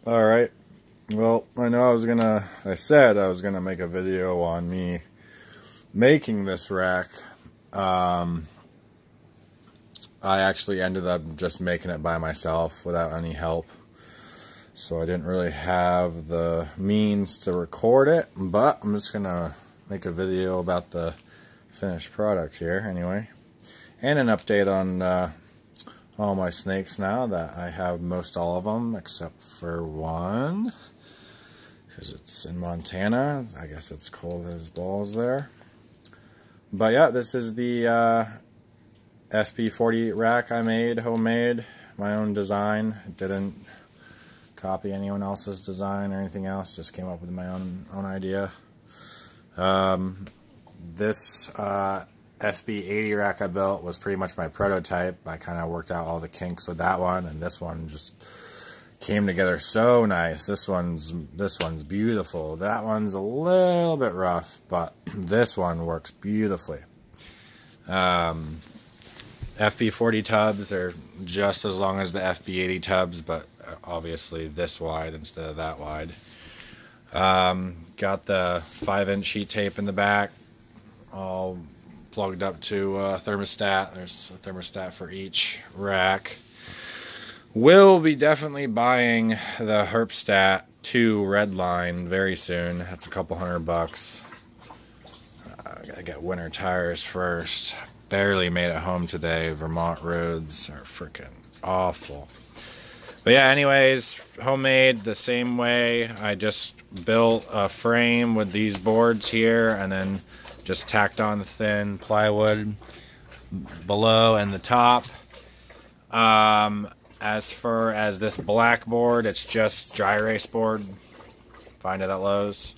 Alright, well, I said I was gonna make a video on me making this rack. I actually ended up just making it by myself without any help. So I didn't really have the means to record it, but I'm just gonna make a video about the finished product here anyway. And an update on all my snakes now that I have most all of them except for one, because it's in Montana. I guess it's cold as balls there. But yeah, this is the fb40 rack I made, homemade, my own design. It didn't copy anyone else's design or anything else, just came up with my own idea. This fb80 rack I built was pretty much my prototype. I kind of worked out all the kinks with that one, and this one just came together so nice. This one's beautiful. That one's a little bit rough, but this one works beautifully. fb40 tubs are just as long as the fb80 tubs, but obviously this wide instead of that wide. Got the 5-inch heat tape in the back, all plugged up to a thermostat. There's a thermostat for each rack. Will be definitely buying the Herpstat 2 red line very soon. That's a couple $100. I gotta get winter tires first. Barely made it home today. Vermont roads are freaking awful. But yeah, anyways, homemade the same way. I just built a frame with these boards here and then just tacked on the thin plywood below and the top. As far as this black board, it's just dry erase board. Find it at Lowe's.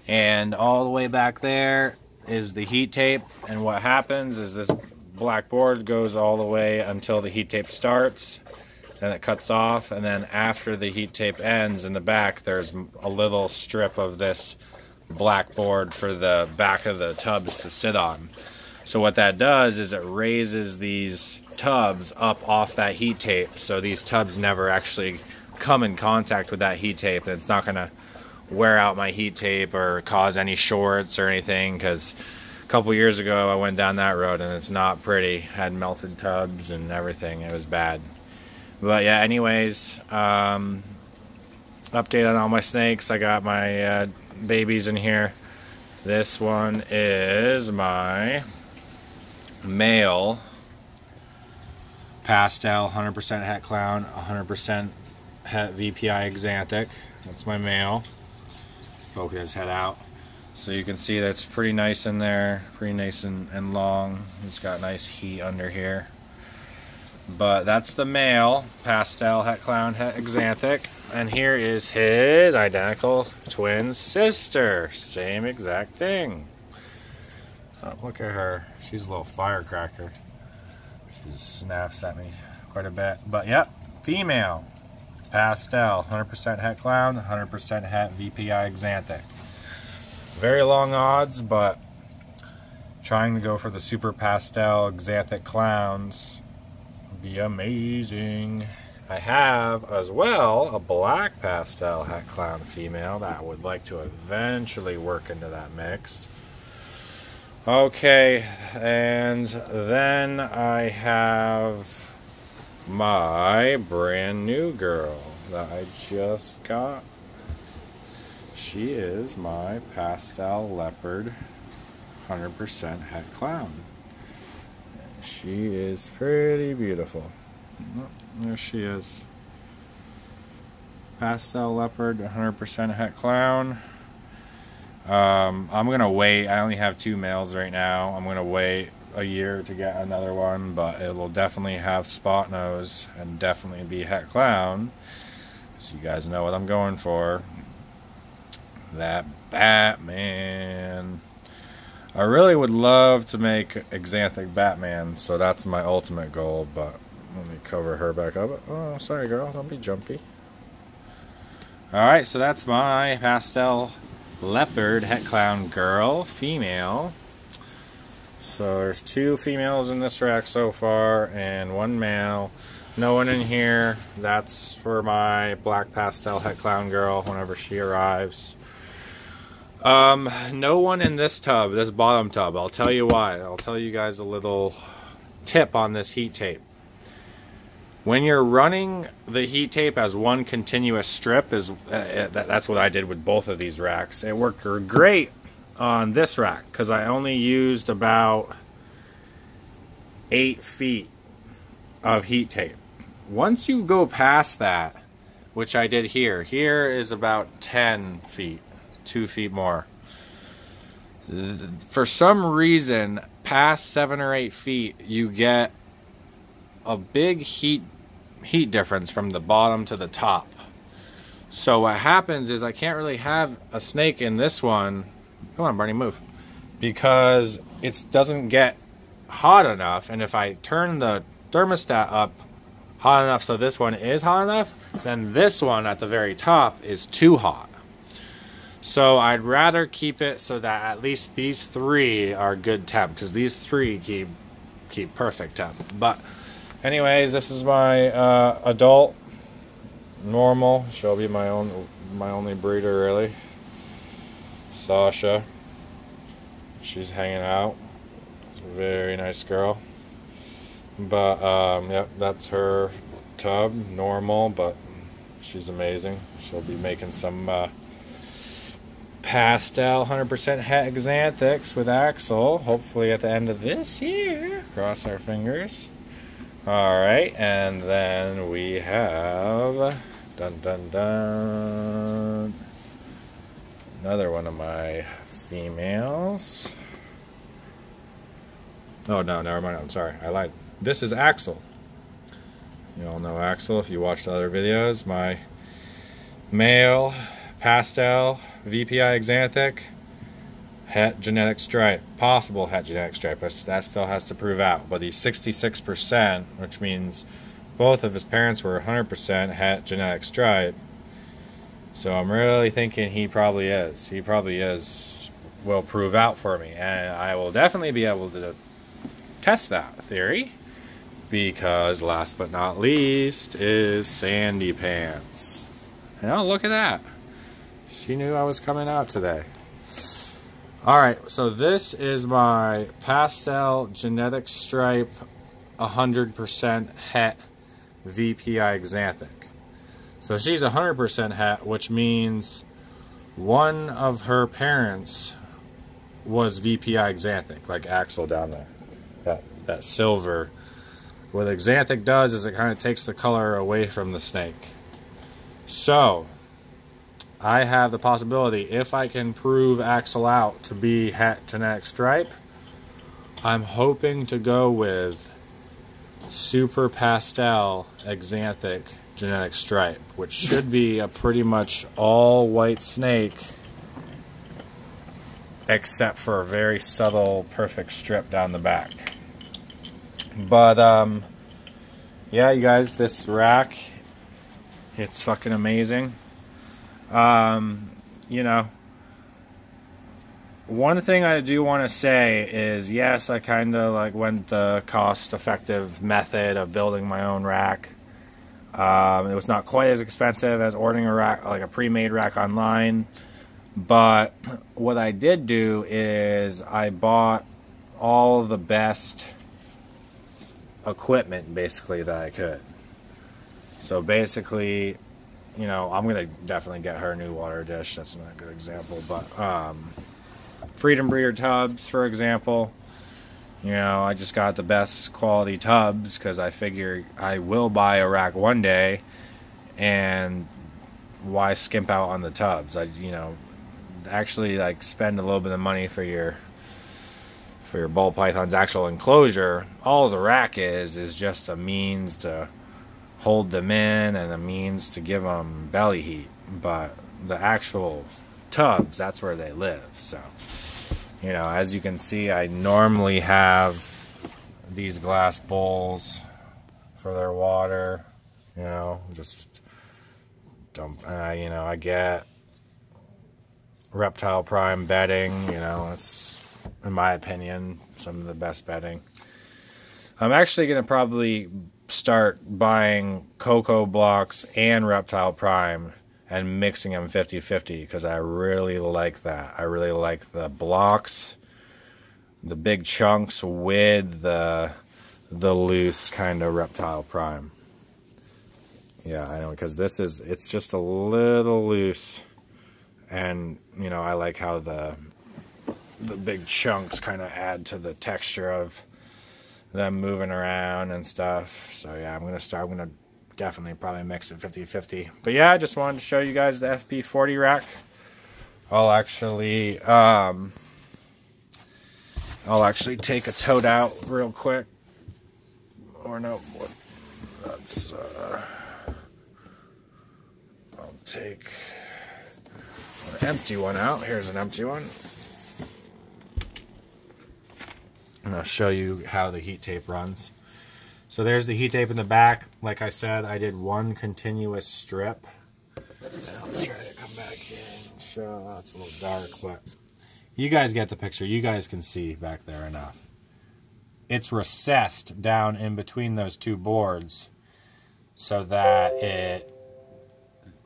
And all the way back there is the heat tape. And what happens is this black board goes all the way until the heat tape starts. Then it cuts off. And then after the heat tape ends in the back, there's a little strip of this black board for the back of the tubs to sit on. So what that does is it raises these tubs up off that heat tape, so these tubs never actually come in contact with that heat tape, and it's not going to wear out my heat tape or cause any shorts or anything, because a couple years ago I went down that road and it's not pretty. Had melted tubs and everything. It was bad. But yeah, anyways, update on all my snakes. I got my babies in here. This one is my male pastel 100% het clown, 100% het VPI exanthic. That's my male. Poking his head out, so you can see that's pretty nice in there, pretty nice and long. It's got nice heat under here. But that's the male pastel het clown het exanthic, and here is his identical twin sister. Same exact thing. Oh, look at her. She's a little firecracker. She just snaps at me quite a bit. But yep, female pastel 100% het clown, 100% het VPI exanthic. Very long odds, but trying to go for the super pastel exanthic clowns be amazing. I have as well a black pastel het clown female that I would like to eventually work into that mix. Okay, and then I have my brand new girl that I just got. She is my pastel leopard 100% het clown. She is pretty beautiful. There she is. Pastel leopard, 100% het clown. I'm gonna wait. I only have 2 males right now. I'm gonna wait a year to get another one, but it will definitely have spot nose and definitely be het clown. So you guys know what I'm going for. That Batman. I really would love to make exanthic Batman, so that's my ultimate goal, but let me cover her back up. Oh, sorry girl, don't be jumpy. Alright, so that's my pastel leopard het clown girl, female. So there's 2 females in this rack so far, and 1 male. No one in here. That's for my black pastel het clown girl whenever she arrives. No one in this tub, this bottom tub. I'll tell you why. I'll tell you guys a little tip on this heat tape. When you're running the heat tape as one continuous strip, that's what I did with both of these racks. It worked great on this rack because I only used about 8 feet of heat tape. Once you go past that, which I did here is about 10 feet, 2 feet more. For some reason, past 7 or 8 feet, you get a big heat difference from the bottom to the top. So what happens is I can't really have a snake in this one. Come on, Barney, move. Because it doesn't get hot enough, and if I turn the thermostat up hot enough so this one is hot enough, then this one at the very top is too hot. So I'd rather keep it so that at least these 3 are good temp, because these 3 keep perfect temp. But anyways, this is my adult normal. She'll be my only breeder really. Sasha. She's hanging out. She's a very nice girl. But yep, that's her tub, normal, but she's amazing. She'll be making some pastel 100% het xanthics with Axel, hopefully at the end of this year. Cross our fingers. Alright, and then we have dun dun dun, another one of my females. Oh no, never mind, I'm sorry, I lied. This is Axel. You all know Axel if you watched other videos. My male pastel VPI xanthic het genetic stripe, possible het genetic stripe. That still has to prove out. But he's 66%, which means both of his parents were 100% het genetic stripe. So I'm really thinking he probably is. He probably is. Will prove out for me, and I will definitely be able to test that theory. Because last but not least is Sandy Pants. And oh, look at that. She knew I was coming out today. Alright, so this is my pastel genetic stripe 100% het VPI xanthic. So she's 100% het, which means one of her parents was VPI xanthic, like Axel down there. That silver. What xanthic does is it kind of takes the color away from the snake. So, I have the possibility, if I can prove Axel out to be het genetic stripe, I'm hoping to go with super pastel xanthic genetic stripe, which should be a pretty much all white snake, except for a very subtle perfect strip down the back. But yeah, you guys, this rack, it's fucking amazing. You know, one thing I do want to say is, yes, I kind of like went the cost-effective method of building my own rack. It was not quite as expensive as ordering a rack, like a pre-made rack online. But what I did do is I bought all of the best equipment basically that I could. So basically, you know, I'm gonna definitely get her a new water dish. That's not a good example, but Freedom Breeder tubs, for example. You know, I just got the best quality tubs because I figure I will buy a rack one day, and why skimp out on the tubs? You know, actually like spend a little bit of money for your ball python's actual enclosure. All the rack is just a means to hold them in and a means to give them belly heat. But the actual tubs, that's where they live. So, you know, as you can see, I normally have these glass bowls for their water. You know, just dump. You know, I get Reptile Prime bedding. You know, it's, in my opinion, some of the best bedding. I'm actually going to probably start buying Cocoa blocks and Reptile Prime and mixing them 50-50 because I really like that. I really like the blocks, the big chunks with the loose kind of Reptile Prime. Yeah, I know, because it's just a little loose, and you know, I like how the big chunks kind of add to the texture of them moving around and stuff. So yeah, I'm gonna definitely probably mix it 50-50. But yeah, I just wanted to show you guys the fb40 rack. I'll actually take a tote out real quick. Or no, that's I'll take an empty one out. Here's an empty one. And I'll show you how the heat tape runs. So there's the heat tape in the back. Like I said, I did one continuous strip. And I'll try to come back in and show. Oh, it's a little dark, but you guys get the picture. You guys can see back there enough. It's recessed down in between those two boards so that it,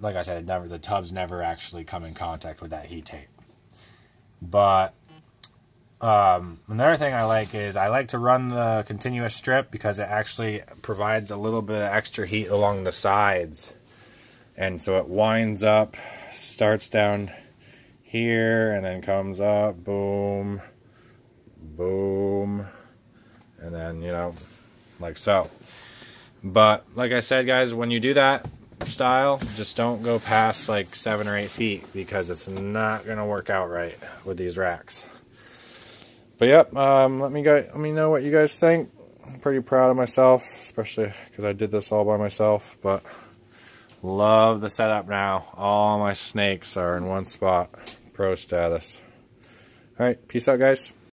like I said, the tubs never actually come in contact with that heat tape. But another thing I like is I like to run the continuous strip because it actually provides a little bit of extra heat along the sides. And so it winds up, starts down here, and then comes up, boom, boom, and then, you know, like so. But like I said, guys, when you do that style, just don't go past like 7 or 8 feet because it's not going to work out right with these racks. But yep, let me know what you guys think. I'm pretty proud of myself, especially because I did this all by myself. But love the setup now. All my snakes are in one spot. Pro status. All right, peace out, guys.